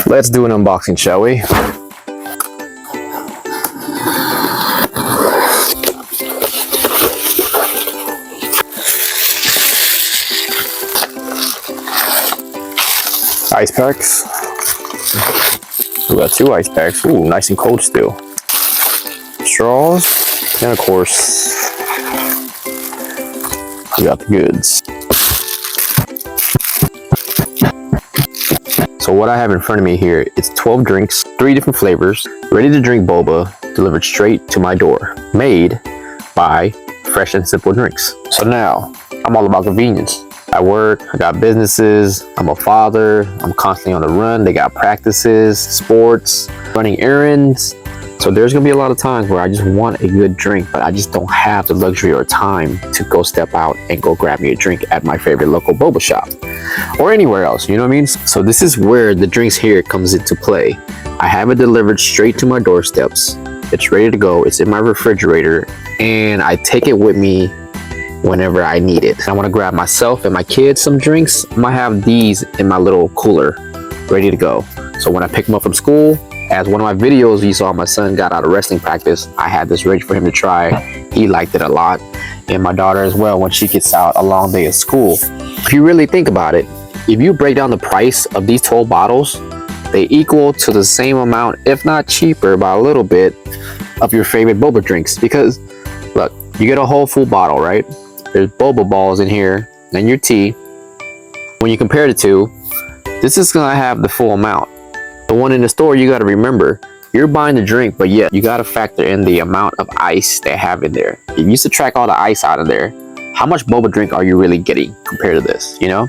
Let's do an unboxing, shall we? Ice packs. We got 2 ice packs. Ooh, nice and cold still. Straws, and of course, we got the goods. So what I have in front of me here, it's 12 drinks, 3 different flavors, ready to drink boba, delivered straight to my door, made by Fresh and Simple Drinks. So now, I'm all about convenience. I work, I got businesses, I'm a father, I'm constantly on the run, they got practices, sports, running errands. So there's gonna be a lot of times where I just want a good drink, but I just don't have the luxury or time to go step out and go grab me a drink at my favorite local boba shop or anywhere else, you know what I mean? So this is where the drinks here comes into play. I have it delivered straight to my doorsteps. It's ready to go, it's in my refrigerator, and I take it with me whenever I need it. I want to grab myself and my kids some drinks. I might have these in my little cooler ready to go. So when I pick them up from school, as one of my videos you saw, my son got out of wrestling practice, I had this ready for him to try. He liked it a lot, and my daughter as well when she gets out a long day of school. If you really think about it, if you break down the price of these 12 bottles, they equal to the same amount, if not cheaper by a little bit, of your favorite boba drinks. Because look, you get a whole full bottle, right? There's boba balls in here and your tea. When you compare the two, this is gonna have the full amount. The one in the store, you gotta remember, you're buying the drink, but yet you gotta factor in the amount of ice they have in there. If you subtract all the ice out of there, how much boba drink are you really getting compared to this, you know?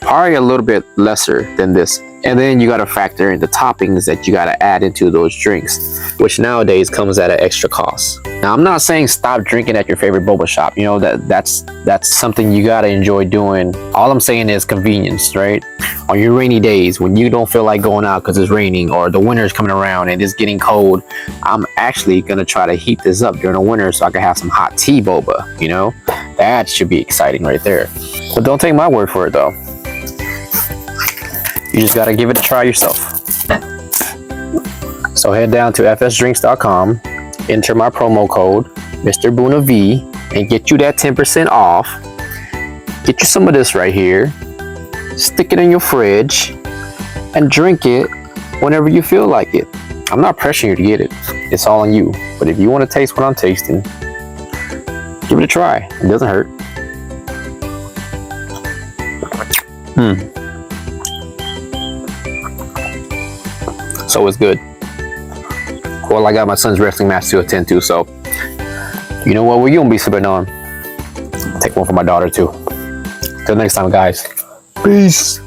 Probably a little bit lesser than this. And then you gotta factor in the toppings that you gotta add into those drinks, which nowadays comes at an extra cost. Now, I'm not saying stop drinking at your favorite boba shop. You know, that's something you gotta enjoy doing. All I'm saying is convenience, right? On your rainy days, when you don't feel like going out because it's raining or the winter's coming around and it's getting cold, I'm actually gonna try to heat this up during the winter so I can have some hot tea boba, you know? That should be exciting right there. But don't take my word for it though. You just gotta give it a try yourself. So head down to fsdrinks.com, enter my promo code, Mr. Boona V, and get you that 10% off. Get you some of this right here, stick it in your fridge, and drink it whenever you feel like it. I'm not pressuring you to get it. It's all on you. But if you want to taste what I'm tasting, give it a try. It doesn't hurt. So it's good. Well, I got my son's wrestling match to attend to, so you know what we're gonna be sipping on. Take one for my daughter too. Till next time, guys. Peace.